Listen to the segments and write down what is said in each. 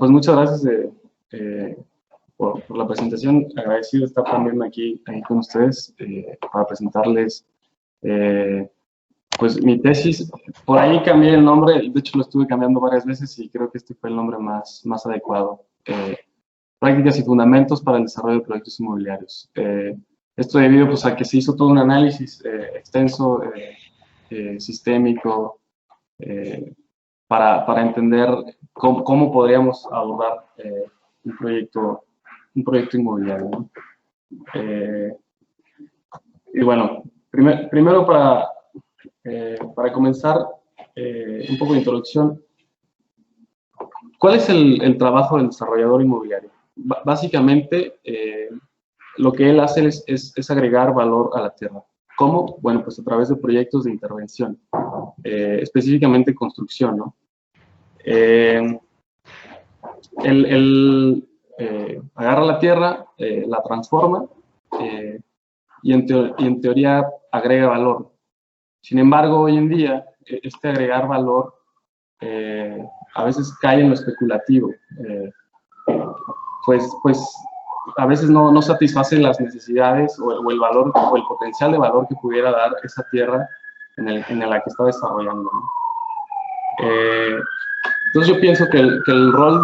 pues muchas gracias por la presentación. Agradecido de estar también aquí con ustedes para presentarles pues mi tesis. Por ahí cambié el nombre, de hecho lo estuve cambiando varias veces y creo que este fue el nombre más adecuado. Prácticas y fundamentos para el desarrollo de proyectos inmobiliarios. Esto debido pues, a que se hizo todo un análisis extenso, sistémico, para entender cómo podríamos abordar un proyecto inmobiliario, ¿no? Y bueno, primero para comenzar, un poco de introducción. ¿Cuál es el trabajo del desarrollador inmobiliario? Básicamente, lo que él hace es agregar valor a la tierra. ¿Cómo? Bueno, pues a través de proyectos de intervención, específicamente construcción, ¿no? Él agarra la tierra, la transforma y en teoría agrega valor. Sin embargo, hoy en día, este agregar valor a veces cae en lo especulativo. Pues a veces no satisface las necesidades o el valor o el potencial de valor que pudiera dar esa tierra en la que está desarrollando, ¿no? Entonces yo pienso que el rol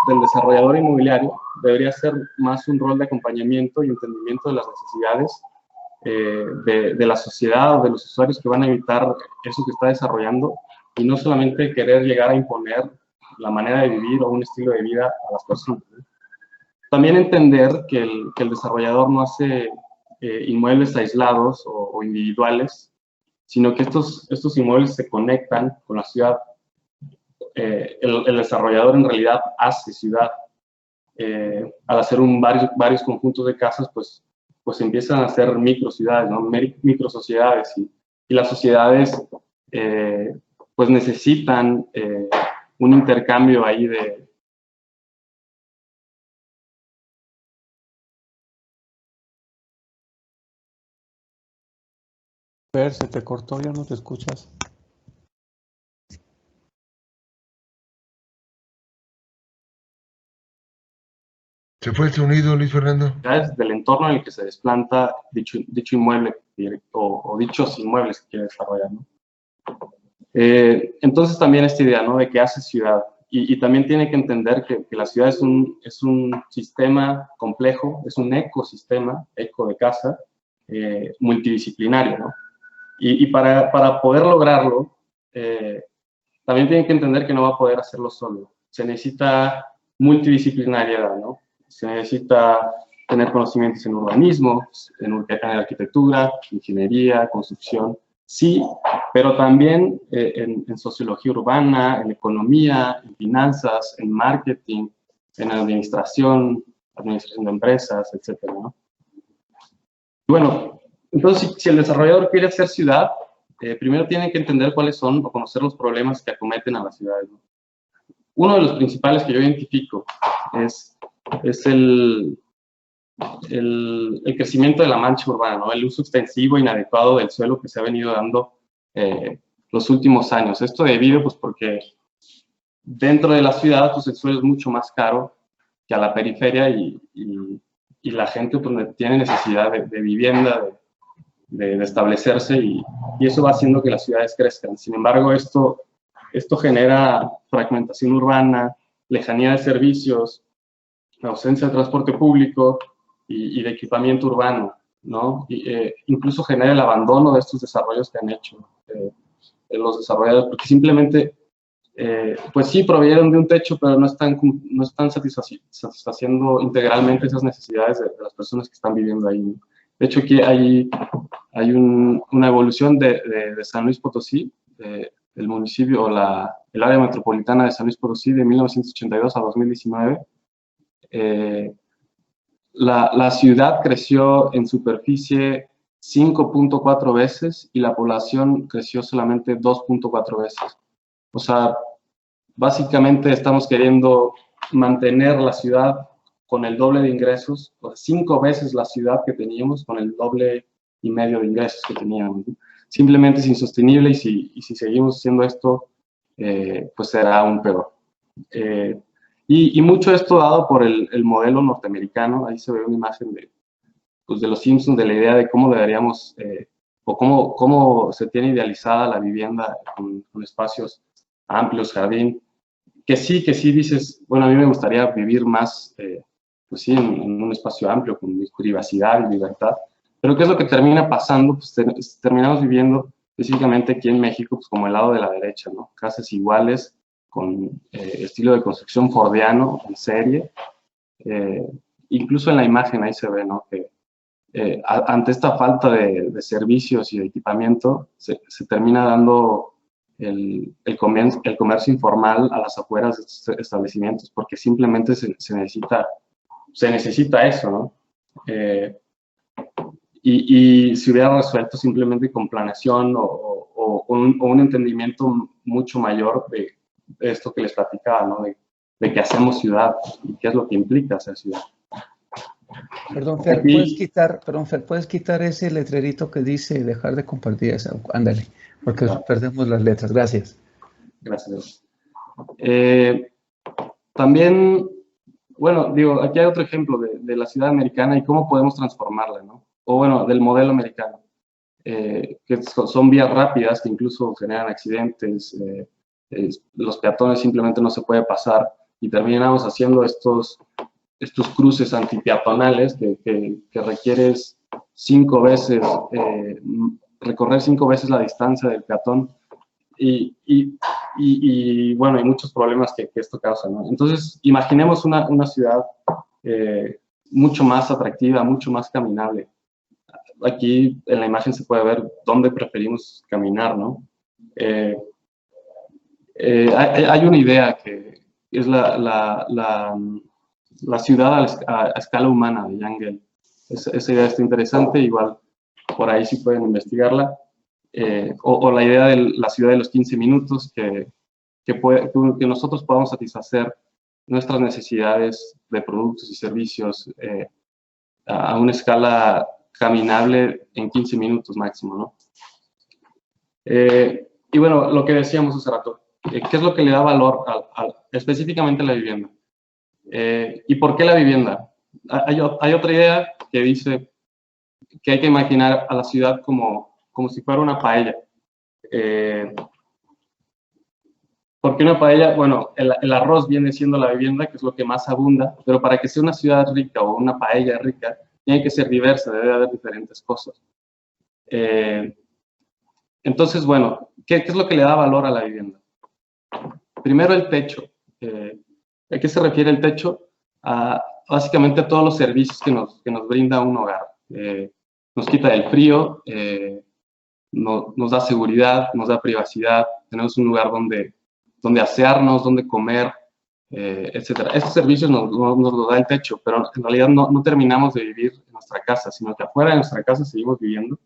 del desarrollador inmobiliario debería ser más un rol de acompañamiento y entendimiento de las necesidades de la sociedad o de los usuarios que van a evitar eso que está desarrollando, y no solamente querer llegar a imponer la manera de vivir o un estilo de vida a las personas, ¿no? También entender que el desarrollador no hace inmuebles aislados o individuales, sino que estos inmuebles se conectan con la ciudad. El desarrollador en realidad hace ciudad. Al hacer varios conjuntos de casas, pues empiezan a hacer microciudades, ¿no? Microsociedades, y las sociedades pues necesitan un intercambio ahí de... Fer, se te cortó, ya no te escuchas. ¿Se fue el sonido, Luis Fernando? Del entorno en el que se desplanta dicho inmueble o dichos inmuebles que quiere desarrollar, ¿no? Entonces también esta idea, ¿no?, de que hace ciudad, y también tiene que entender que la ciudad es un sistema complejo, es un ecosistema, eco de casa, multidisciplinario, ¿no? Y para poder lograrlo, también tienen que entender que no va a poder hacerlo solo. Se necesita multidisciplinariedad, ¿no? Se necesita tener conocimientos en urbanismo, en arquitectura, ingeniería, construcción, sí, pero también en sociología urbana, en economía, en finanzas, en marketing, en administración de empresas, etcétera, ¿no? Bueno, entonces, si el desarrollador quiere hacer ciudad, primero tiene que entender cuáles son o conocer los problemas que acometen a las ciudades, ¿no? Uno de los principales que yo identifico es el crecimiento de la mancha urbana, ¿no? El uso extensivo e inadecuado del suelo que se ha venido dando los últimos años. Esto debido, pues, porque dentro de la ciudad, pues, el suelo es mucho más caro que a la periferia, y la gente, pues, tiene necesidad de vivienda, de establecerse, y eso va haciendo que las ciudades crezcan. Sin embargo, esto genera fragmentación urbana, lejanía de servicios, ausencia de transporte público y de equipamiento urbano, ¿no? Incluso genera el abandono de estos desarrollos que han hecho los desarrolladores, porque simplemente, pues sí, proveyeron de un techo, pero no están satisfaciendo integralmente esas necesidades de las personas que están viviendo ahí, ¿no? De hecho, aquí hay una evolución de San Luis Potosí, el municipio, o el área metropolitana de San Luis Potosí, de 1982 a 2019. La ciudad creció en superficie 5.4 veces y la población creció solamente 2.4 veces. O sea, básicamente estamos queriendo mantener la ciudad con el doble de ingresos, o 5 veces la ciudad que teníamos con el doble y medio de ingresos que teníamos, ¿no? Simplemente es insostenible, y si seguimos haciendo esto, pues será aún peor. Y mucho esto dado por el modelo norteamericano. Ahí se ve una imagen de los Simpsons, de la idea de cómo deberíamos, o cómo se tiene idealizada la vivienda con espacios amplios, jardín, que sí dices, bueno, a mí me gustaría vivir más, pues sí, en un espacio amplio, con privacidad y libertad, pero ¿qué es lo que termina pasando? Pues terminamos viviendo específicamente aquí en México, pues como el lado de la derecha, ¿no? Casas iguales, con estilo de construcción fordiano, en serie, incluso en la imagen ahí se ve, ¿no? Que ante esta falta de servicios y de equipamiento, se termina dando el comercio informal a las afueras de estos establecimientos, porque simplemente se necesita eso, ¿no? Y se hubiera resuelto simplemente con planeación o un entendimiento mucho mayor de esto que les platicaba, ¿no? De que hacemos ciudad y qué es lo que implica hacer ciudad. Perdón, Fer, ¿puedes quitar ese letrerito que dice dejar de compartir esa? Ándale, porque Claro. perdemos las letras. Gracias. Gracias. También, bueno, digo, aquí hay otro ejemplo de la ciudad americana y cómo podemos transformarla, ¿no? O bueno, del modelo americano, que son vías rápidas que incluso generan accidentes, los peatones simplemente no se puede pasar y terminamos haciendo estos cruces antipeatonales que requieres 5 veces, recorrer 5 veces la distancia del peatón y bueno, hay muchos problemas que esto causa, ¿no? Entonces, imaginemos una ciudad mucho más atractiva, mucho más caminable. Aquí en la imagen se puede ver dónde preferimos caminar, ¿no? Hay una idea que es la ciudad a escala humana de Yangel. Esa idea está interesante, igual por ahí sí pueden investigarla. O la idea de la ciudad de los 15 minutos, que nosotros podamos satisfacer nuestras necesidades de productos y servicios a una escala caminable en 15 minutos máximo, ¿no? Y bueno, lo que decíamos hace rato, ¿qué es lo que le da valor específicamente a la vivienda? ¿Y por qué la vivienda? Hay otra idea que dice que hay que imaginar a la ciudad como si fuera una paella. Porque una paella, bueno, el arroz viene siendo la vivienda, que es lo que más abunda, pero para que sea una ciudad rica o una paella rica, tiene que ser diversa, debe haber diferentes cosas. Entonces, bueno, ¿qué es lo que le da valor a la vivienda? Primero, el techo. ¿A qué se refiere el techo? Básicamente a todos los servicios que nos brinda un hogar. Nos quita del frío, nos da seguridad, nos da privacidad, tenemos un lugar donde asearnos, donde comer, etc. Estos servicios nos los da el techo, pero en realidad no terminamos de vivir en nuestra casa, sino que afuera de nuestra casa seguimos viviendo.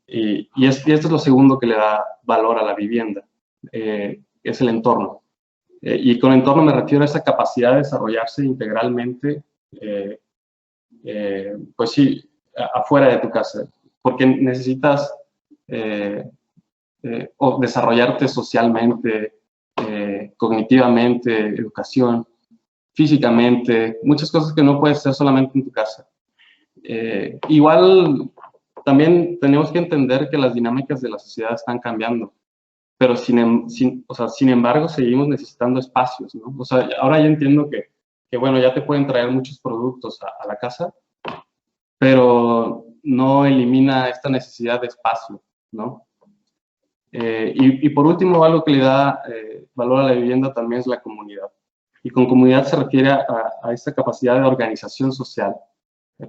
Y esto es lo segundo que le da valor a la vivienda, es el entorno. Y con entorno me refiero a esa capacidad de desarrollarse integralmente, pues sí, afuera de tu casa, porque necesitas o desarrollarte socialmente, cognitivamente, educación, físicamente, muchas cosas que no puedes hacer solamente en tu casa. Igual también tenemos que entender que las dinámicas de la sociedad están cambiando, pero sin embargo seguimos necesitando espacios, ¿no? O sea, ahora ya entiendo que bueno, ya te pueden traer muchos productos a la casa, pero no elimina esta necesidad de espacio, ¿no? Y por último, algo que le da valor a la vivienda también es la comunidad. Y con comunidad se refiere a esta capacidad de organización social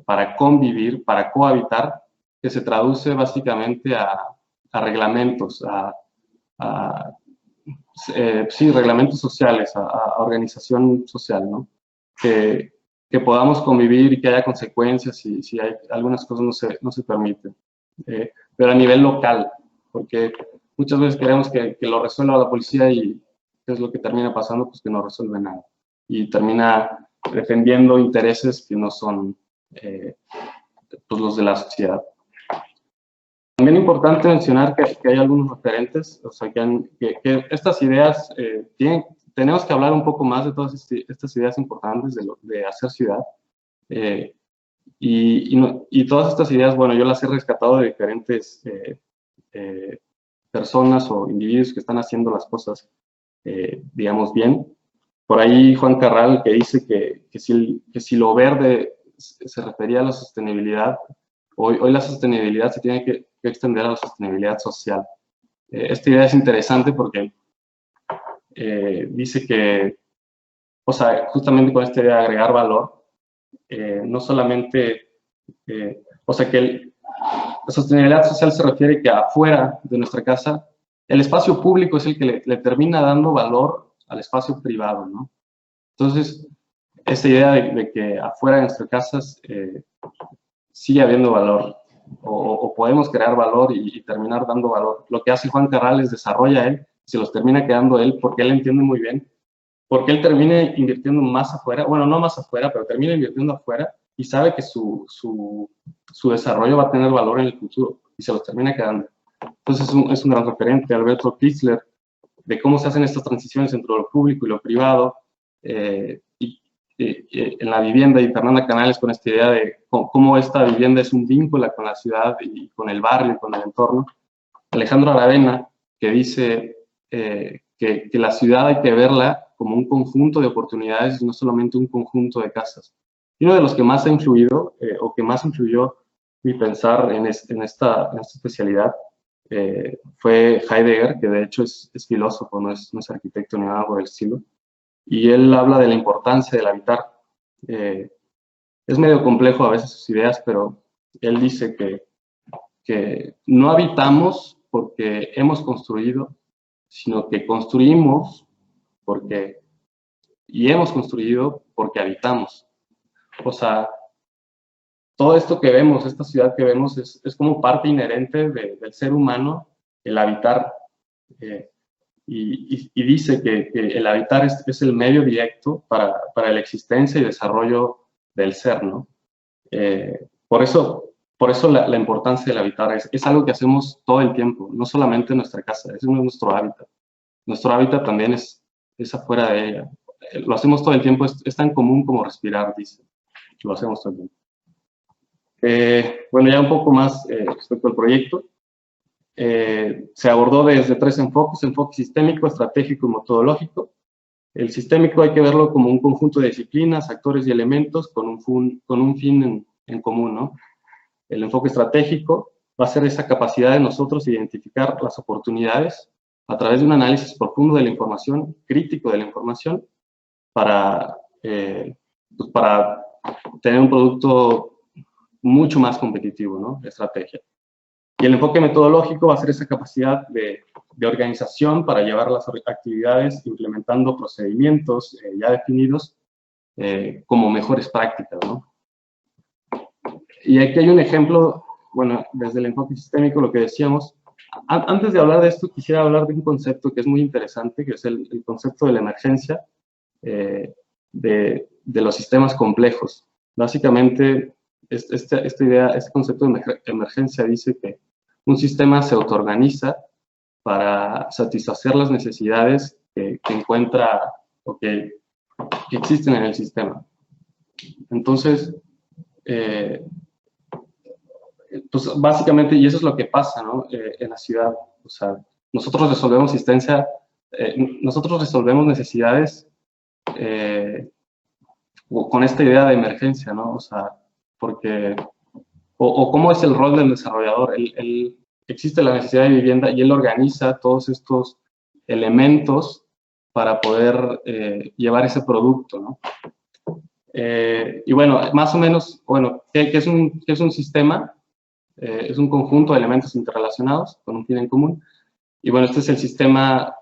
para convivir, para cohabitar, que se traduce básicamente a reglamentos, sí, reglamentos sociales, a organización social, ¿no? Que podamos convivir y que haya consecuencias si hay algunas cosas no se permiten. Pero a nivel local, porque muchas veces queremos que lo resuelva la policía y ¿qué es lo que termina pasando? Pues que no resuelve nada. Y termina defendiendo intereses que no son pues los de la sociedad. También es importante mencionar que hay algunos referentes, o sea, que estas ideas tenemos que hablar un poco más de todas estas ideas importantes de hacer ciudad. Y todas estas ideas, bueno, yo las he rescatado de diferentes personas o individuos que están haciendo las cosas, digamos, bien. Por ahí Juan Carral, que dice que si lo verde se refería a la sostenibilidad, hoy la sostenibilidad se tiene que extender a la sostenibilidad social. Esta idea es interesante porque dice que, o sea, justamente con esta idea de agregar valor, no solamente, o sea, que la sostenibilidad social se refiere que afuera de nuestra casa, el espacio público es el que le termina dando valor al espacio privado, ¿no? Entonces, esta idea de que afuera de nuestras casas sigue habiendo valor, o podemos crear valor y terminar dando valor. Lo que hace Juan Carral es desarrolla él, se los termina quedando él, porque él entiende muy bien, porque él termina invirtiendo más afuera, bueno, no más afuera, pero termina invirtiendo afuera y sabe que su desarrollo va a tener valor en el futuro y se los termina quedando. Entonces es un gran referente, Alberto Kitzler, de cómo se hacen estas transiciones entre lo público y lo privado, en la vivienda, y Fernanda Canales con esta idea de cómo esta vivienda es un vínculo con la ciudad y con el barrio, con el entorno. Alejandro Aravena, que dice que la ciudad hay que verla como un conjunto de oportunidades y no solamente un conjunto de casas. Y uno de los que más ha influido, o que más influyó mi pensar en esta especialidad, fue Heidegger, que de hecho es filósofo, no es arquitecto ni nada por el estilo. Y él habla de la importancia del habitar. Es medio complejo a veces sus ideas, pero él dice que no habitamos porque hemos construido, sino que construimos y hemos construido porque habitamos. O sea, todo esto que vemos, esta ciudad que vemos, es como parte inherente del ser humano, el habitar. Y dice que el habitar es el medio directo para la existencia y desarrollo del ser, ¿no? Por eso la importancia del habitar es algo que hacemos todo el tiempo, no solamente en nuestra casa, es nuestro hábitat. Nuestro hábitat también es afuera de ella. Lo hacemos todo el tiempo, es tan común como respirar, dice. Lo hacemos todo el tiempo. Bueno, ya un poco más respecto al proyecto. Se abordó desde 3 enfoques: enfoque sistémico, estratégico y metodológico. El sistémico hay que verlo como un conjunto de disciplinas, actores y elementos con un fin en común, ¿no? El enfoque estratégico va a ser esa capacidad de nosotros de identificar las oportunidades a través de un análisis profundo de la información, crítico de la información, para tener un producto mucho más competitivo, ¿no? Estrategia. Y el enfoque metodológico va a ser esa capacidad de organización para llevar las actividades implementando procedimientos ya definidos como mejores prácticas, ¿no? Y aquí hay un ejemplo, bueno, desde el enfoque sistémico, lo que decíamos. Antes de hablar de esto, quisiera hablar de un concepto que es muy interesante, que es el concepto de la emergencia de los sistemas complejos. Básicamente, esta idea, este concepto de emergencia dice que un sistema se autoorganiza para satisfacer las necesidades que encuentra o que existen en el sistema. Entonces, pues básicamente, y eso es lo que pasa, ¿no? En la ciudad. O sea, nosotros resolvemos necesidades con esta idea de emergencia, ¿no? O sea, porque, o cómo es el rol del desarrollador. Existe la necesidad de vivienda y él organiza todos estos elementos para poder llevar ese producto, ¿no? Y bueno, más o menos, bueno, ¿qué es un sistema? Es un conjunto de elementos interrelacionados con un fin en común. Y bueno, este es el sistema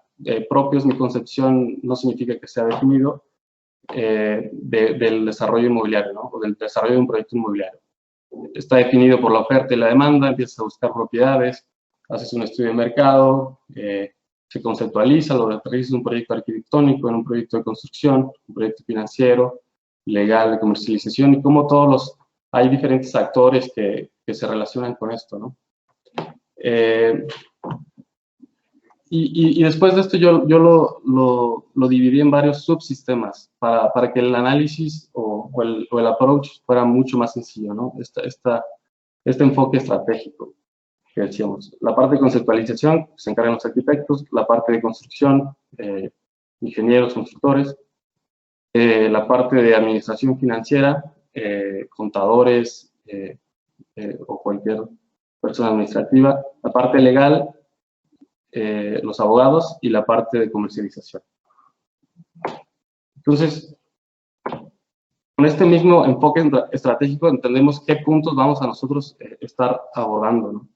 propio, es mi concepción, no significa que sea definido, del desarrollo inmobiliario, ¿no? O del desarrollo de un proyecto inmobiliario. Está definido por la oferta y la demanda, empiezas a buscar propiedades, haces un estudio de mercado, se conceptualiza, lo aterrizas en un proyecto arquitectónico, en un proyecto de construcción, un proyecto financiero, legal, de comercialización, y como hay diferentes actores que se relacionan con esto, ¿no? Y después de esto yo lo dividí en varios subsistemas para que el análisis o el approach fuera mucho más sencillo, ¿no? Este enfoque estratégico que decíamos. La parte de conceptualización se encargan los arquitectos, la parte de construcción, ingenieros, constructores, la parte de administración financiera, contadores o cualquier persona administrativa, la parte legal, los abogados y la parte de comercialización. Entonces, con este mismo enfoque estratégico entendemos qué puntos vamos a nosotros estar abordando, ¿no?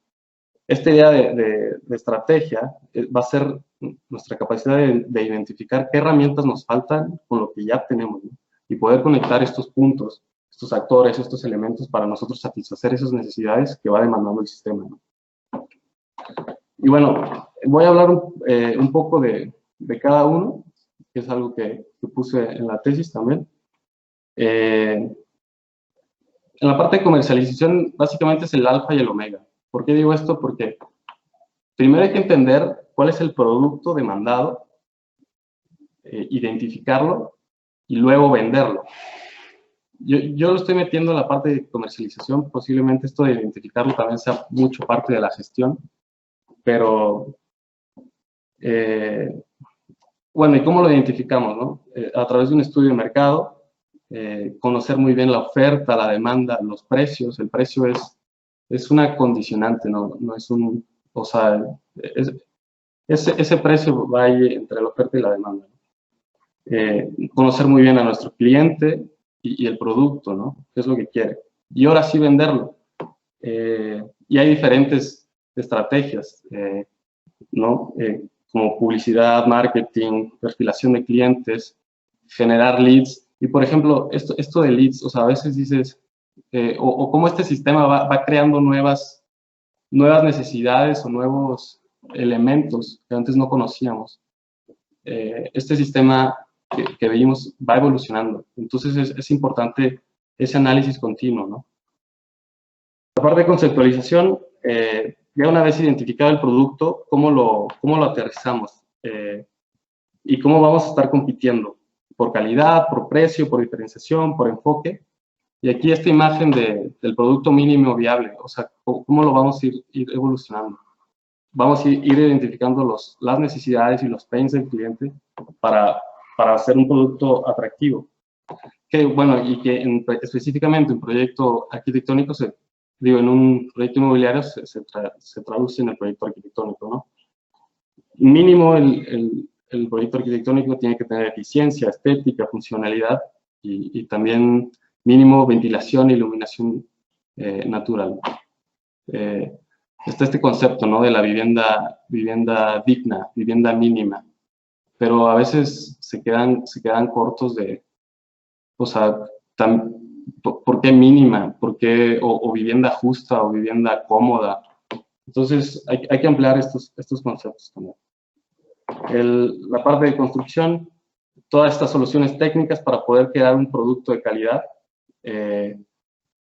Esta idea de estrategia va a ser nuestra capacidad de identificar qué herramientas nos faltan con lo que ya tenemos, ¿no? Y poder conectar estos puntos, estos actores, estos elementos para nosotros satisfacer esas necesidades que va demandando el sistema, ¿no? Y bueno, voy a hablar un poco de cada uno, que es algo que puse en la tesis también. En la parte de comercialización, básicamente es el alfa y el omega. ¿Por qué digo esto? Porque primero hay que entender cuál es el producto demandado, identificarlo y luego venderlo. Yo lo estoy metiendo en la parte de comercialización, posiblemente esto de identificarlo también sea mucho parte de la gestión, pero bueno, ¿y cómo lo identificamos, no? A través de un estudio de mercado, conocer muy bien la oferta, la demanda, los precios. El precio es una condicionante, no es un, o sea, ese precio va ahí entre la oferta y la demanda, ¿no? Conocer muy bien a nuestro cliente y el producto, ¿no? ¿Qué es lo que quiere? Y ahora sí venderlo. Y hay diferentes estrategias, ¿no? Como publicidad, marketing, perfilación de clientes, generar leads. Y, por ejemplo, esto de leads, o sea, a veces dices, o cómo este sistema va creando nuevas necesidades o nuevos elementos que antes no conocíamos. Este sistema que vimos va evolucionando. Entonces, es importante ese análisis continuo, ¿no? La parte de conceptualización, ya una vez identificado el producto, ¿cómo lo aterrizamos? Y cómo vamos a estar compitiendo, por calidad, por precio, por diferenciación, por enfoque. Y aquí esta imagen del producto mínimo viable, o sea, cómo lo vamos a ir evolucionando. Vamos a ir identificando las necesidades y los pains del cliente para hacer un producto atractivo. Que, bueno, y que específicamente en proyecto arquitectónico, en un proyecto inmobiliario se traduce en el proyecto arquitectónico, ¿no? Mínimo el proyecto arquitectónico tiene que tener eficiencia, estética, funcionalidad y también mínimo ventilación e iluminación natural. Está este concepto, ¿no? De la vivienda digna, vivienda mínima, pero a veces se quedan cortos de, o sea, ¿por qué mínima? ¿Por qué o vivienda justa o vivienda cómoda? Entonces hay que ampliar estos conceptos también. La parte de construcción, todas estas soluciones técnicas para poder crear un producto de calidad.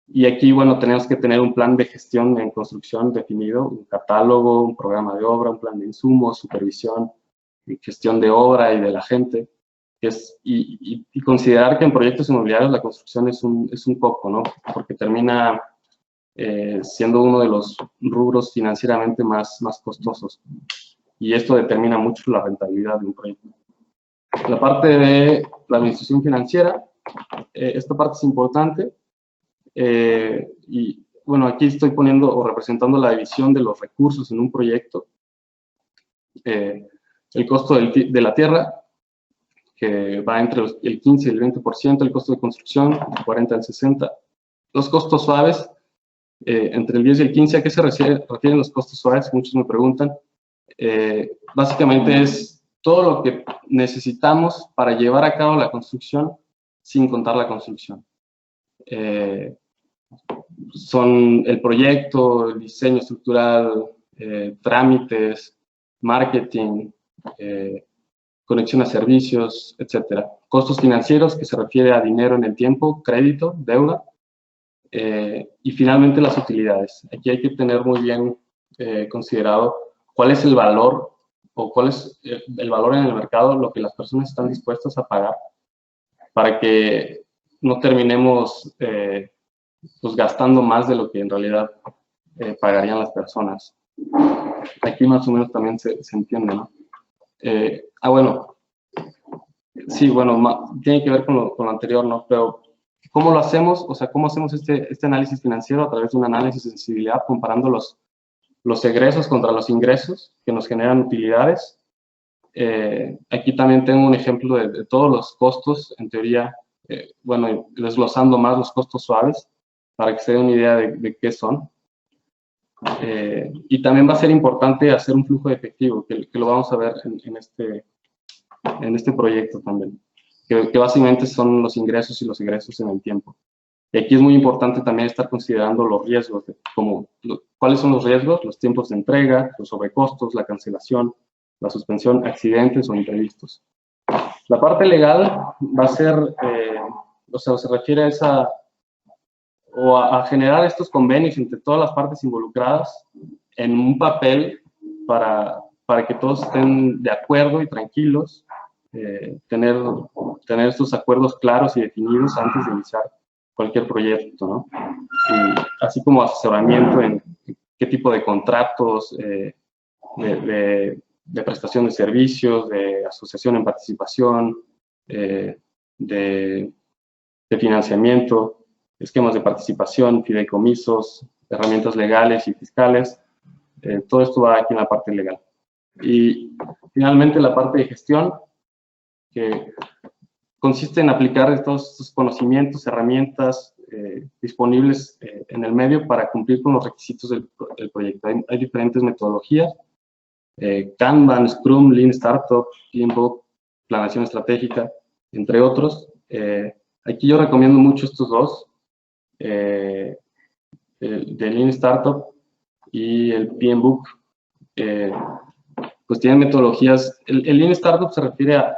Y aquí, bueno, tenemos que tener un plan de gestión en construcción definido, un catálogo, un programa de obra, un plan de insumos, supervisión, gestión de obra y de la gente. Y considerar que en proyectos inmobiliarios la construcción es un coco, ¿no? Porque termina siendo uno de los rubros financieramente más costosos. Y esto determina mucho la rentabilidad de un proyecto. La parte de la administración financiera, esta parte es importante. Y bueno, aquí estoy poniendo o representando la división de los recursos en un proyecto. El costo de la tierra, que va entre el 15 y el 20%, el costo de construcción, del 40 al 60%. Los costos suaves, entre el 10 y el 15%, ¿a qué se refieren los costos suaves? Muchos me preguntan. Básicamente es todo lo que necesitamos para llevar a cabo la construcción sin contar la construcción. Son el proyecto, el diseño estructural, trámites, marketing, conexión a servicios, etcétera. Costos financieros, que se refiere a dinero en el tiempo, crédito, deuda. Y finalmente las utilidades. Aquí hay que tener muy bien considerado cuál es el valor o cuál es el valor en el mercado, lo que las personas están dispuestas a pagar, para que no terminemos pues gastando más de lo que en realidad pagarían las personas. Aquí más o menos también se entiende, ¿no? Bueno, sí, bueno, tiene que ver con lo anterior, ¿no? Pero, ¿cómo lo hacemos? O sea, ¿cómo hacemos este análisis financiero? A través de un análisis de sensibilidad, comparando los egresos contra los ingresos que nos generan utilidades. Aquí también tengo un ejemplo de todos los costos, en teoría, bueno, desglosando más los costos suaves, para que se den una idea de qué son. Y también va a ser importante hacer un flujo de efectivo, que lo vamos a ver en este proyecto también, que básicamente son los ingresos y los egresos en el tiempo. Y aquí es muy importante también estar considerando los riesgos, cuáles son los riesgos, los tiempos de entrega, los sobrecostos, la cancelación, la suspensión, accidentes o imprevistos. La parte legal va a ser, o sea, se refiere a generar estos convenios entre todas las partes involucradas en un papel para que todos estén de acuerdo y tranquilos, tener estos acuerdos claros y definidos antes de iniciar cualquier proyecto, ¿no? Y así como asesoramiento en qué tipo de contratos, de prestación de servicios, de asociación en participación, de financiamiento, esquemas de participación, fideicomisos, herramientas legales y fiscales. Todo esto va aquí en la parte legal. Y finalmente la parte de gestión, que consiste en aplicar todos estos conocimientos, herramientas disponibles en el medio para cumplir con los requisitos del proyecto. Hay diferentes metodologías, Kanban, Scrum, Lean Startup, PMBOK, Planeación Estratégica, entre otros. Aquí yo recomiendo mucho estos dos, de Lean Startup y el PMBOK. Pues tienen metodologías. El Lean Startup se refiere a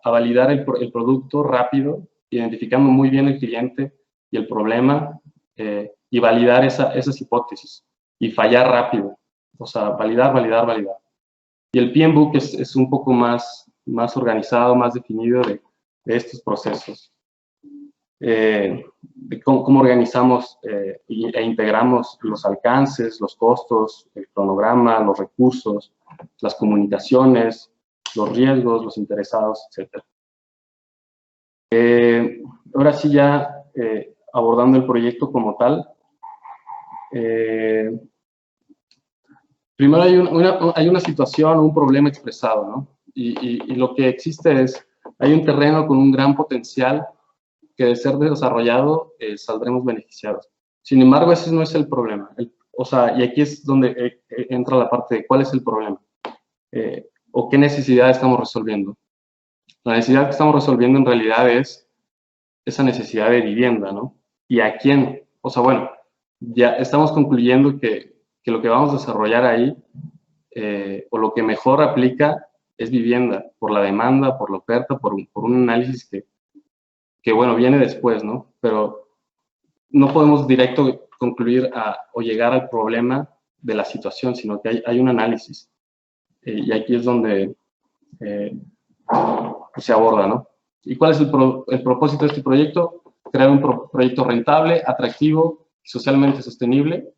validar el producto rápido, identificando muy bien el cliente y el problema, y validar esas hipótesis y fallar rápido. O sea, validar. Y el PMBOK es un poco más organizado, más definido de estos procesos. De cómo organizamos e integramos los alcances, los costos, el cronograma, los recursos, las comunicaciones, los riesgos, los interesados, etc. Ahora sí, ya abordando el proyecto como tal. Primero hay una situación, un problema expresado, ¿no? Y lo que existe es, hay un terreno con un gran potencial que de ser desarrollado saldremos beneficiados. Sin embargo, ese no es el problema. O sea, y aquí es donde entra la parte de cuál es el problema, o qué necesidad estamos resolviendo. La necesidad que estamos resolviendo en realidad es esa necesidad de vivienda, ¿no? ¿Y a quién? O sea, bueno, ya estamos concluyendo que lo que vamos a desarrollar ahí, o lo que mejor aplica, es vivienda, por la demanda, por la oferta, por un análisis que bueno, viene después, ¿no? Pero no podemos directo concluir o llegar al problema de la situación, sino que hay un análisis. Y aquí es donde se aborda, ¿no? ¿Y cuál es el propósito de este proyecto? Crear un proyecto rentable, atractivo y socialmente sostenible.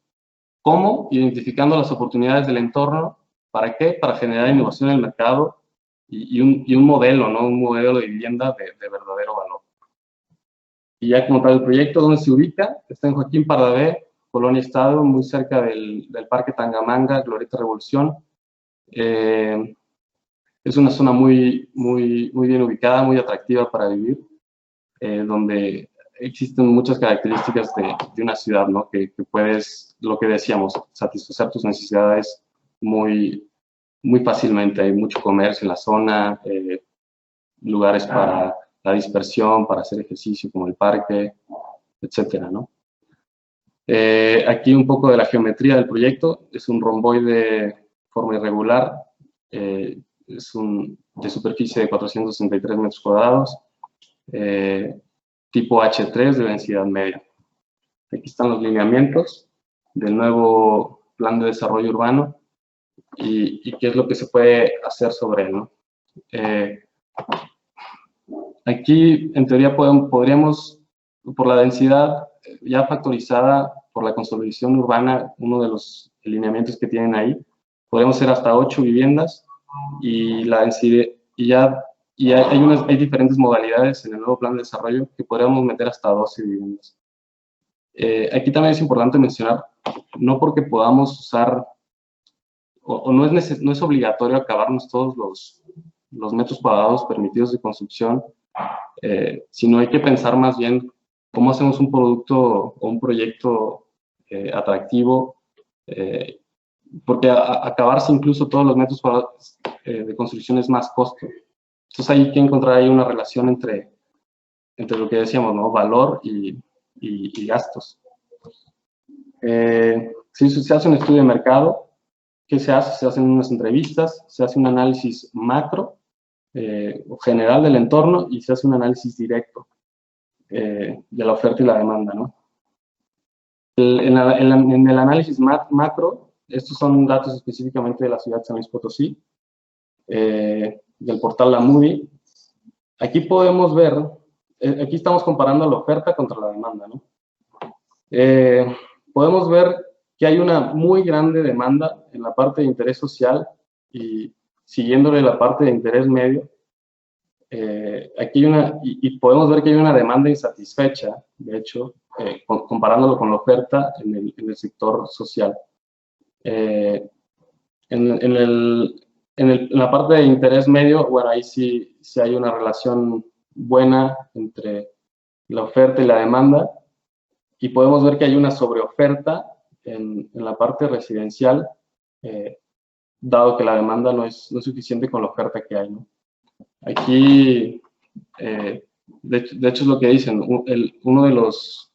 ¿Cómo? Identificando las oportunidades del entorno. ¿Para qué? Para generar innovación en el mercado y un modelo, ¿no? Un modelo de vivienda de verdadero valor. Y ya como tal el proyecto, ¿dónde se ubica? Está en Joaquín Pardavé, Colonia Estado, muy cerca del Parque Tangamanga, Glorieta Revolución. Es una zona muy bien ubicada, muy atractiva para vivir, donde existen muchas características de una ciudad, ¿no? Que puedes, lo que decíamos, satisfacer tus necesidades muy fácilmente. Hay mucho comercio en la zona, lugares para la dispersión, para hacer ejercicio como el parque, etcétera, ¿no? Aquí un poco de la geometría del proyecto. Es un romboide de forma irregular, es de superficie de 463 metros cuadrados, tipo H3 de densidad media. Aquí están los lineamientos del nuevo plan de desarrollo urbano. y qué es lo que se puede hacer sobre él, ¿no? Aquí, en teoría, podríamos, por la densidad ya factorizada por la consolidación urbana, uno de los lineamientos que tienen ahí, podríamos hacer hasta 8 viviendas, y la densidad, hay diferentes modalidades en el nuevo plan de desarrollo que podríamos meter hasta 12 viviendas. Aquí también es importante mencionar, no porque podamos usar, o no es obligatorio acabarnos todos los metros cuadrados permitidos de construcción, sino hay que pensar más bien cómo hacemos un producto o un proyecto atractivo, porque acabarse incluso todos los metros cuadrados de construcción es más costo. Entonces hay que encontrar ahí una relación entre lo que decíamos, ¿no? Valor y gastos. Si se hace un estudio de mercado, ¿qué se hace? Se hacen unas entrevistas, se hace un análisis macro o general del entorno, y se hace un análisis directo de la oferta y la demanda, ¿no? En el análisis macro, estos son datos específicamente de la ciudad de San Luis Potosí, del portal La Moody. Aquí podemos ver, aquí estamos comparando la oferta contra la demanda, ¿no? Podemos ver que hay una muy grande demanda en la parte de interés social, y siguiéndole la parte de interés medio, aquí y podemos ver que hay una demanda insatisfecha, de hecho, comparándolo con la oferta en el sector social. En la parte de interés medio, bueno, ahí sí hay una relación buena entre la oferta y la demanda, y podemos ver que hay una sobreoferta en la parte residencial, dado que la demanda no es suficiente con la oferta que hay, ¿no? Aquí, de hecho es lo que dicen, uno de los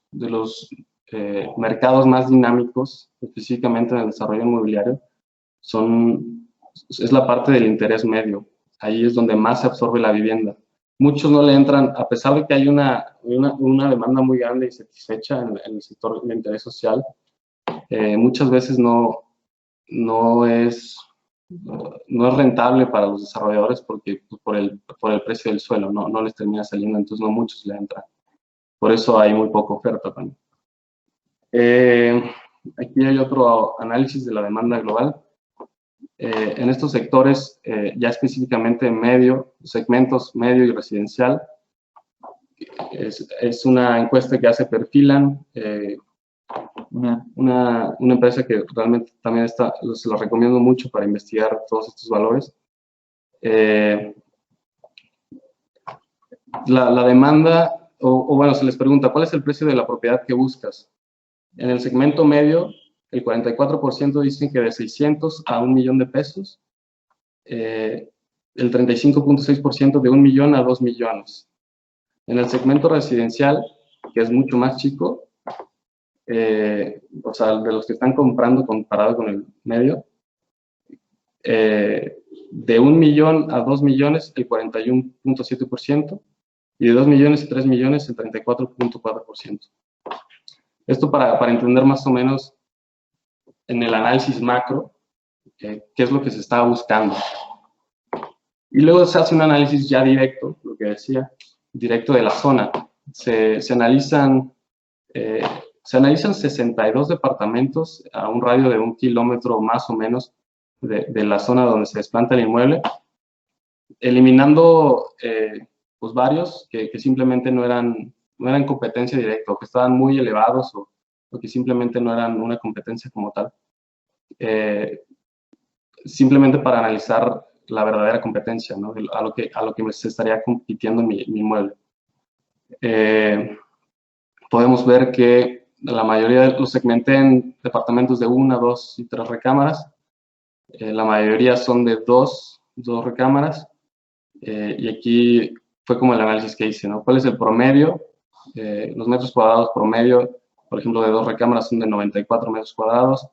mercados más dinámicos, específicamente en el desarrollo inmobiliario, es la parte del interés medio. Ahí es donde más se absorbe la vivienda. Muchos no le entran, a pesar de que hay una demanda muy grande y satisfecha en el sector de interés social, muchas veces no es rentable para los desarrolladores, porque por el precio del suelo no les termina saliendo, entonces no muchos le entran. Por eso hay muy poca oferta también. Aquí hay otro análisis de la demanda global. En estos sectores, ya específicamente segmentos medio y residencial, es una encuesta que hace Perfilan, una empresa que realmente también se la recomiendo mucho para investigar todos estos valores. La demanda, o bueno, se les pregunta, ¿cuál es el precio de la propiedad que buscas? En el segmento medio, el 44% dicen que de 600 a 1 millón de pesos, el 35.6% de 1 millón a 2 millones. En el segmento residencial, que es mucho más chico, o sea, de los que están comprando comparado con el medio, de 1 millón a 2 millones, el 41.7%, y de 2 millones a 3 millones, el 34.4%. Esto para entender más o menos en el análisis macro, qué es lo que se estaba buscando. Y luego se hace un análisis ya directo, lo que decía, directo de la zona. Se analizan 62 departamentos a un radio de 1 kilómetro más o menos de la zona donde se desplanta el inmueble, eliminando pues varios que simplemente no eran competencia directa, o que estaban muy elevados, o que simplemente no eran una competencia como tal. Simplemente para analizar la verdadera competencia, ¿no? A lo que se estaría compitiendo mi inmueble. Podemos ver que la mayoría los segmenté en departamentos de 1, 2 y 3 recámaras. La mayoría son de 2 recámaras. Y aquí fue como el análisis que hice, ¿no? ¿Cuál es el promedio? Los metros cuadrados promedio, por ejemplo, de 2 recámaras son de 94 metros cuadrados.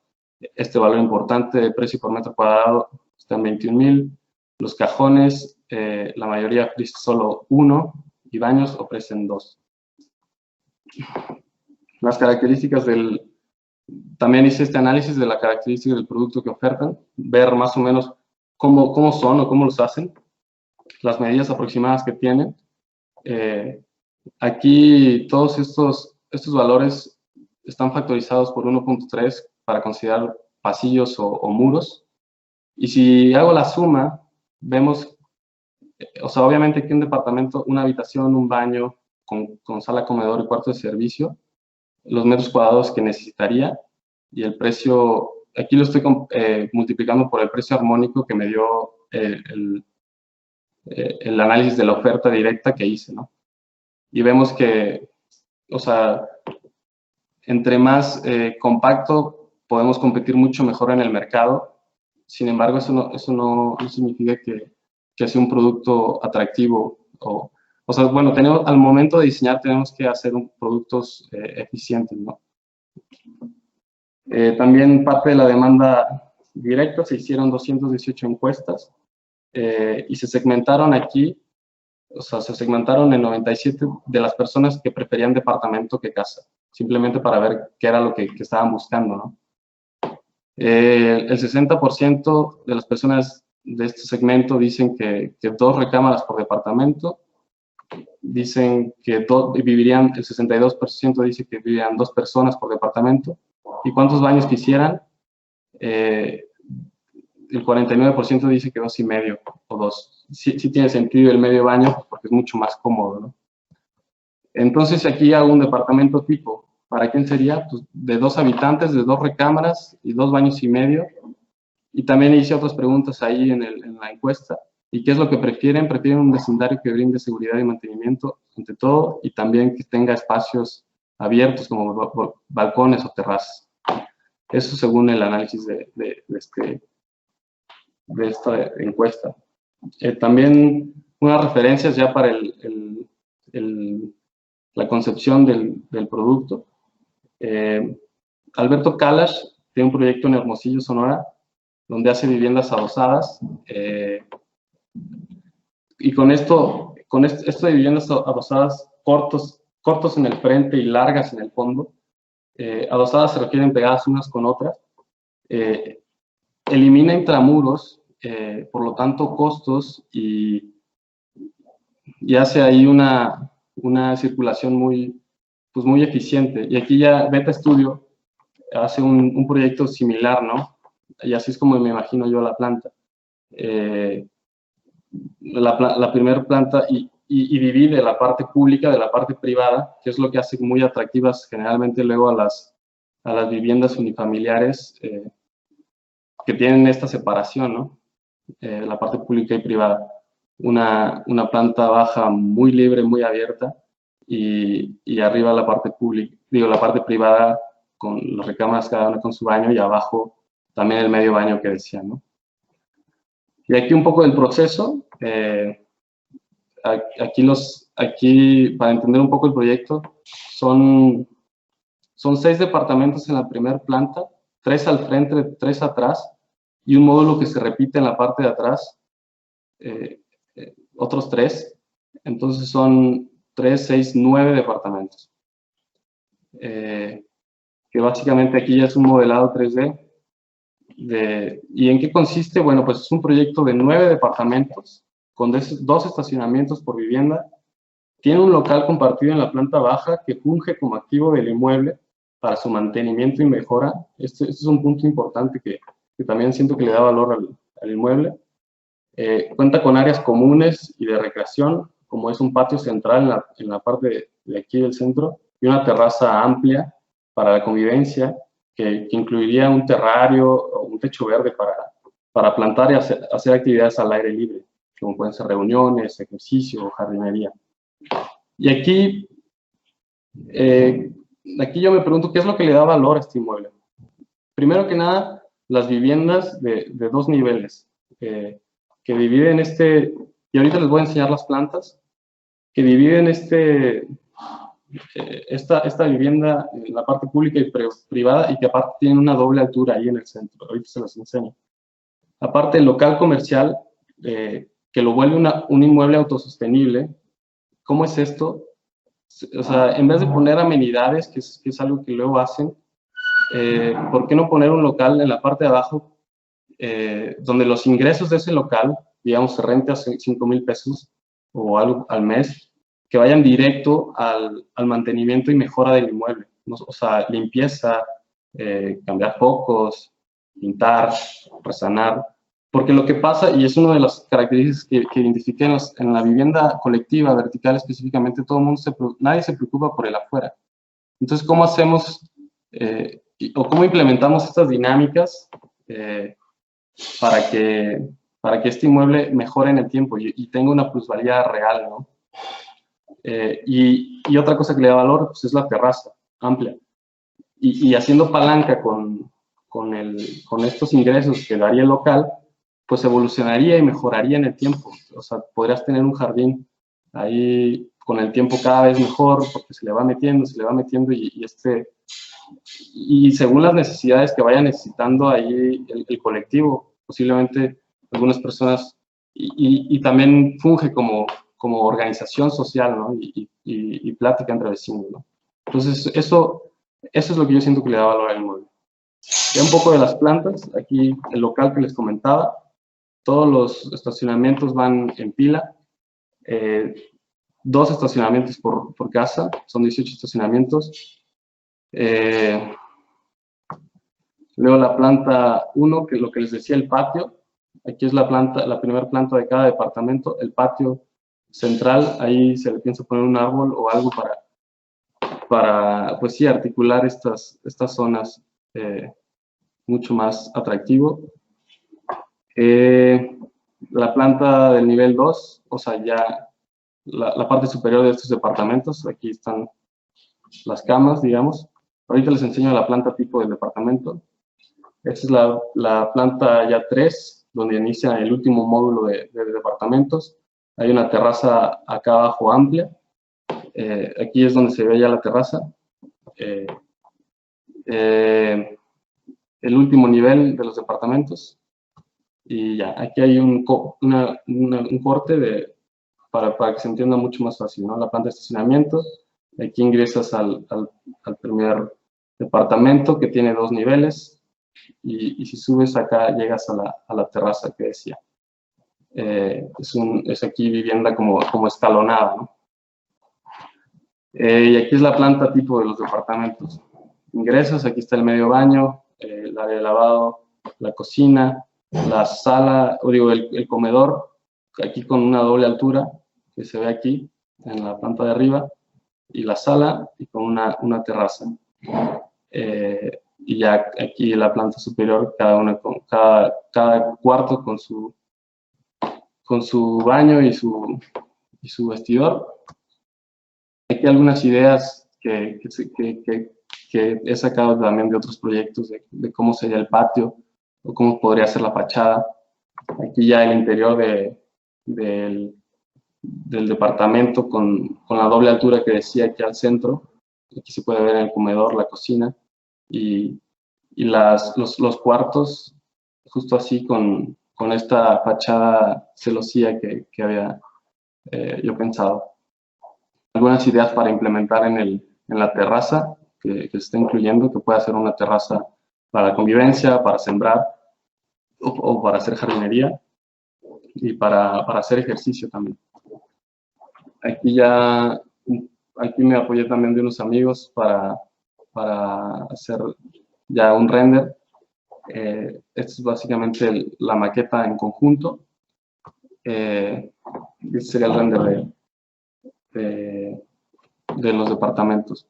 Este valor importante de precio por metro cuadrado está en 21,000. Los cajones, la mayoría ofrece solo 1, y baños ofrecen 2. Las características del También hice este análisis de la característica del producto que ofertan, ver más o menos cómo son o cómo los hacen, las medidas aproximadas que tienen. Aquí todos estos valores están factorizados por 1.3 para considerar pasillos o muros. Y si hago la suma, vemos, o sea, obviamente que un departamento, una habitación, un baño, con sala, comedor y cuarto de servicio, los metros cuadrados que necesitaría y el precio, aquí lo estoy multiplicando por el precio armónico que me dio el análisis de la oferta directa que hice, ¿no? Y vemos que, o sea, entre más compacto podemos competir mucho mejor en el mercado. Sin embargo, eso no significa que sea un producto atractivo. O sea, bueno, al momento de diseñar tenemos que hacer productos eficientes, ¿no? También parte de la demanda directa, se hicieron 218 encuestas y se segmentaron aquí, o sea, se segmentaron en 97 de las personas que preferían departamento que casa, simplemente para ver qué era lo que estaban buscando, ¿no? El 60% de las personas de este segmento dicen que 2 recámaras por departamento, dicen que vivirían, el 62% dice que vivirían 2 personas por departamento, y cuántos baños quisieran, el 49% dice que 2,5 o 2. Sí tiene sentido el medio baño porque es mucho más cómodo, ¿no? Entonces aquí hago un departamento tipo. ¿Para quién sería? Pues de 2 habitantes, de 2 recámaras y 2 baños y medio. Y también hice otras preguntas ahí en la encuesta. ¿Y qué es lo que prefieren? Prefieren un vecindario que brinde seguridad y mantenimiento, ante todo, y también que tenga espacios abiertos como balcones o terrazas. Eso según el análisis de esta encuesta. También unas referencias ya para la concepción del producto. Alberto Kalash tiene un proyecto en Hermosillo, Sonora, donde hace viviendas adosadas. Y con esto de viviendas adosadas cortos en el frente y largas en el fondo, adosadas se refieren pegadas unas con otras, elimina intramuros, por lo tanto costos, y hace ahí una circulación muy eficiente. Y aquí ya Beta Studio hace un proyecto similar, ¿no? Y así es como me imagino yo la planta. La primera planta y divide la parte pública de la parte privada, que es lo que hace muy atractivas generalmente luego a las viviendas unifamiliares que tienen esta separación, ¿no? La parte pública y privada. Una planta baja muy libre, muy abierta, y arriba la parte pública, la parte privada con las recámaras cada una con su baño, y abajo también el medio baño que decía, ¿no? Y aquí un poco del proceso. Aquí, para entender un poco el proyecto, son 6 departamentos en la primera planta, 3 al frente, 3 atrás, y un módulo que se repite en la parte de atrás, otros 3. Entonces son 3, 6, 9 departamentos. Que básicamente aquí ya es un modelado 3D. ¿Y en qué consiste? Bueno, pues es un proyecto de 9 departamentos, con 2 estacionamientos por vivienda. Tiene un local compartido en la planta baja que funge como activo del inmueble para su mantenimiento y mejora. Este es un punto importante que también siento que le da valor al inmueble. Cuenta con áreas comunes y de recreación, como es un patio central en la parte de aquí del centro, y una terraza amplia para la convivencia, que incluiría un terrario o un techo verde para plantar y hacer actividades al aire libre, como pueden ser reuniones, ejercicio o jardinería. Y aquí yo me pregunto, ¿qué es lo que le da valor a este inmueble? Primero que nada, las viviendas de 2 niveles, que dividen y ahorita les voy a enseñar las plantas, que dividen esta vivienda en la parte pública y privada, y que aparte tienen una doble altura ahí en el centro. Ahorita se las enseño. Aparte, el local comercial, que lo vuelve un inmueble autosostenible. ¿Cómo es esto? O sea, en vez de poner amenidades, que es algo que luego hacen, ¿por qué no poner un local en la parte de abajo donde los ingresos de ese local, digamos, se rente a 5,000 pesos o algo al mes, que vayan directo al mantenimiento y mejora del inmueble, ¿no? O sea, limpieza, cambiar focos, pintar, resanar, porque lo que pasa, y es una de las características que identifiqué en la vivienda colectiva, vertical específicamente, todo el mundo nadie se preocupa por el afuera. Entonces, ¿cómo hacemos o cómo implementamos estas dinámicas para que este inmueble mejore en el tiempo y tenga una plusvalía real, ¿no? Y otra cosa que le da valor, pues, es la terraza amplia. Y haciendo palanca con estos ingresos que daría el local, pues evolucionaría y mejoraría en el tiempo. O sea, podrías tener un jardín ahí con el tiempo cada vez mejor, porque se le va metiendo y según las necesidades que vaya necesitando ahí el colectivo, posiblemente algunas personas, y también funge como organización social, ¿no? Y plática entre vecinos, ¿no? Entonces, eso es lo que yo siento que le da valor al inmueble. Ya un poco de las plantas, aquí el local que les comentaba, todos los estacionamientos van en pila, 2 estacionamientos por casa, son 18 estacionamientos. Luego la planta 1, que es lo que les decía, el patio. Aquí es la primera planta de cada departamento. El patio central, ahí se le piensa poner un árbol o algo para pues sí, articular estas zonas mucho más atractivo. La planta del nivel 2, o sea, ya la parte superior de estos departamentos, aquí están las camas, digamos. Ahorita les enseño la planta tipo del departamento. Esta es la planta ya 3, donde inicia el último módulo de departamentos. Hay una terraza acá abajo amplia. Aquí es donde se ve ya la terraza. El último nivel de los departamentos. Y ya, aquí hay un corte para que se entienda mucho más fácil, ¿no? La planta de estacionamiento. Aquí ingresas al primer departamento, que tiene 2 niveles. Y si subes acá, llegas a la terraza que decía. Es aquí vivienda como escalonada, ¿no? Y aquí es la planta tipo de los departamentos. Ingresas, aquí está el medio baño, el área de lavado, la cocina, la sala, el comedor, aquí con una doble altura, que se ve aquí, en la planta de arriba, y la sala, y con una terraza. Y ya aquí en la planta superior, cada cuarto con su baño y su vestidor. Aquí algunas ideas que he sacado también de otros proyectos de cómo sería el patio o cómo podría ser la fachada. Aquí ya el interior del departamento con la doble altura que decía aquí al centro. Aquí se puede ver el comedor, la cocina y los cuartos justo así con esta fachada celosía que había yo pensado. Algunas ideas para implementar en la terraza que se está incluyendo, que puede ser una terraza para convivencia, para sembrar o para hacer jardinería y para hacer ejercicio también. Aquí me apoyé también de unos amigos para hacer ya un render. Esta es básicamente la maqueta en conjunto. Este sería el render de los departamentos.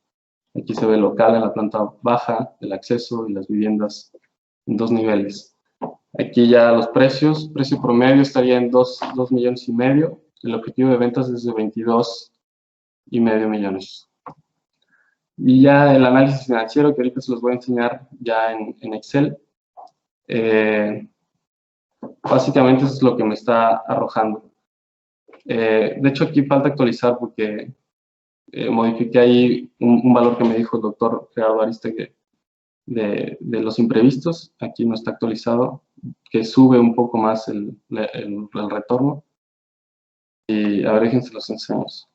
Aquí se ve el local en la planta baja, el acceso y las viviendas en 2 niveles. Aquí ya los precios, precio promedio estaría en 2,5 millones. El objetivo de ventas es de 22,5 millones. Y ya el análisis financiero, que ahorita se los voy a enseñar ya en Excel. Básicamente eso es lo que me está arrojando. De hecho, aquí falta actualizar porque modifiqué ahí un valor que me dijo el doctor Gerardo Aristegui de los imprevistos. Aquí no está actualizado, que sube un poco más el retorno. Y a ver, déjense los enseñamos.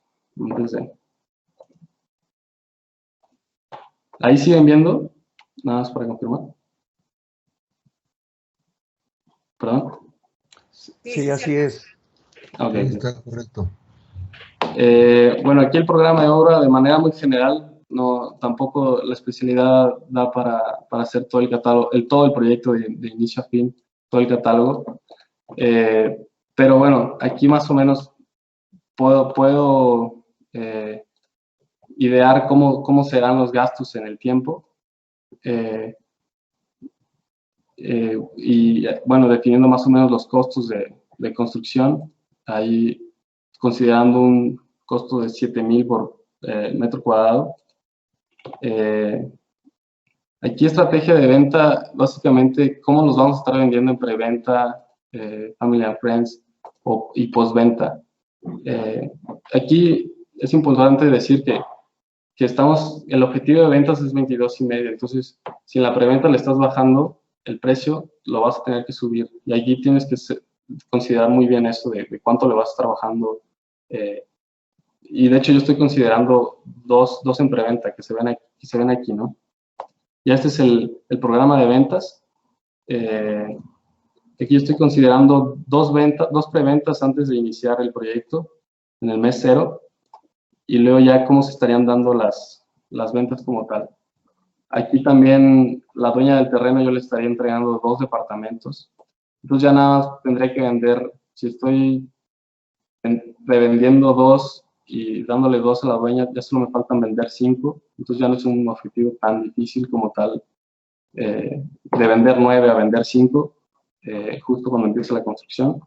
Ahí siguen viendo Nada más para confirmar. ¿Perdón? Sí, así es. Okay. Sí, está correcto. Bueno, aquí el programa de obra de manera muy general, no, tampoco la especialidad da para hacer todo el catálogo, todo el proyecto de inicio a fin, todo el catálogo. Pero bueno, aquí más o menos puedo idear cómo serán los gastos en el tiempo. Y bueno, definiendo más o menos los costos de construcción, ahí considerando un costo de 7,000 por metro cuadrado. Aquí estrategia de venta, básicamente, cómo los vamos a estar vendiendo en preventa, Family and Friends y postventa. Aquí es importante decir que el objetivo de ventas es 22,5, entonces si en la preventa le estás bajando el precio, lo vas a tener que subir. Y allí tienes que considerar muy bien eso de cuánto le vas a estar bajando. Y de hecho yo estoy considerando dos en preventa que se ven aquí, ¿no? Ya este es el programa de ventas. Aquí yo estoy considerando dos preventas antes de iniciar el proyecto, en el mes 0, y luego ya cómo se estarían dando las ventas como tal. Aquí también la dueña del terreno yo le estaría entregando 2 departamentos. Entonces ya nada más tendré que vender, si estoy revendiendo 2 y dándole 2 a la dueña, ya solo me faltan vender 5. Entonces ya no es un objetivo tan difícil como tal, de vender 9 a vender 5, justo cuando empiece la construcción.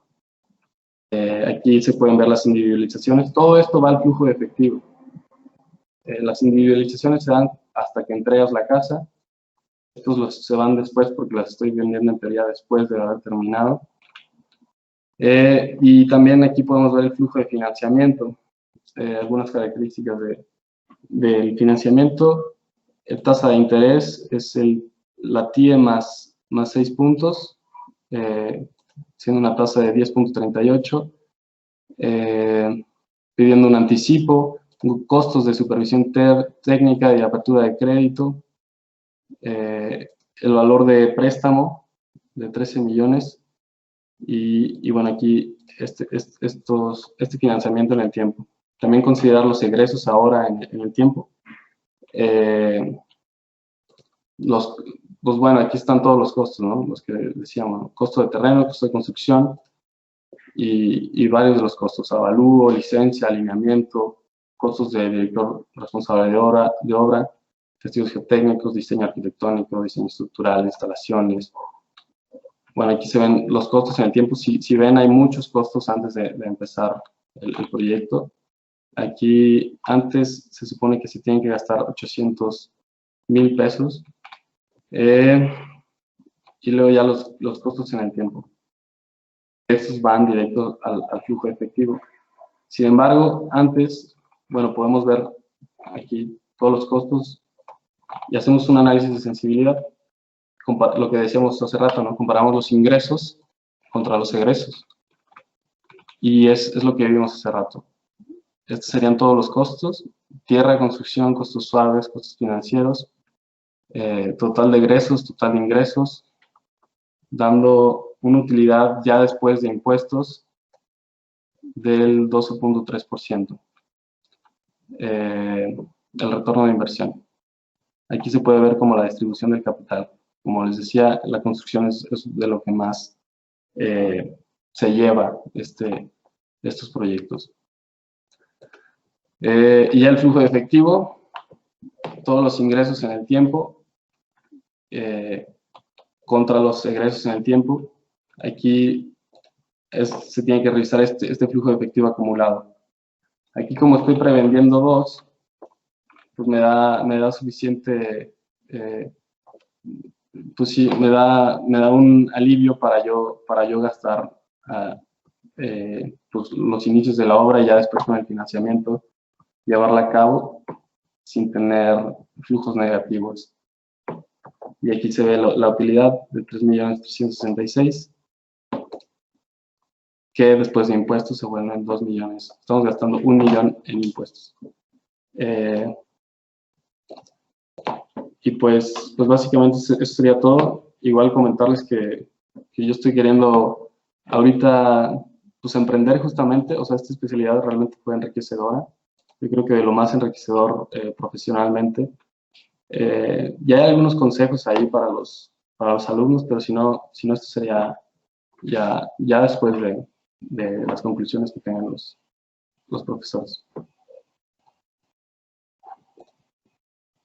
Aquí se pueden ver las individualizaciones. Todo esto va al flujo de efectivo. Las individualizaciones se dan hasta que entregas la casa. Estos se van después porque las estoy vendiendo en teoría después de haber terminado. Y también aquí podemos ver el flujo de financiamiento. Algunas características del financiamiento. La tasa de interés es la TIE más 6 puntos, siendo una tasa de 10.38, pidiendo un anticipo, costos de supervisión técnica y apertura de crédito, el valor de préstamo de 13 millones y bueno, aquí este financiamiento en el tiempo. También considerar los egresos ahora en el tiempo. Pues bueno, aquí están todos los costos, ¿no? Los que decíamos, costo de terreno, costo de construcción y varios de los costos, avalúo, licencia, alineamiento, costos de director responsable de obra, testigos geotécnicos, diseño arquitectónico, diseño estructural, instalaciones. Bueno, aquí se ven los costos en el tiempo. Si ven, hay muchos costos antes de empezar el proyecto. Aquí antes se supone que se tienen que gastar 800,000 pesos. Y luego ya los costos en el tiempo. Estos van directos al flujo efectivo. Sin embargo, antes, bueno, podemos ver aquí todos los costos y hacemos un análisis de sensibilidad. Lo que decíamos hace rato, ¿no? Comparamos los ingresos contra los egresos. Y es lo que vimos hace rato. Estos serían todos los costos: tierra, construcción, costos suaves, costos financieros, total de egresos, total de ingresos, dando una utilidad ya después de impuestos del 12.3%. El retorno de inversión. Aquí se puede ver como la distribución del capital. Como les decía, la construcción es de lo que más se lleva estos proyectos. Y ya el flujo de efectivo, todos los ingresos en el tiempo contra los egresos en el tiempo. Aquí se tiene que revisar este flujo de efectivo acumulado. Aquí, como estoy prevendiendo 2, pues me da suficiente, pues sí, me da un alivio para yo gastar pues los inicios de la obra y ya después con el financiamiento llevarla a cabo sin tener flujos negativos. Y aquí se ve la utilidad de 3.366.000, que después de impuestos se vuelven 2 millones. Estamos gastando 1 millón en impuestos. pues básicamente eso sería todo. Igual comentarles que yo estoy queriendo ahorita pues emprender justamente, o sea, esta especialidad realmente fue enriquecedora. Yo creo que de lo más enriquecedor profesionalmente. Ya hay algunos consejos ahí para los alumnos, pero si no esto sería ya después de las conclusiones que tengan los profesores.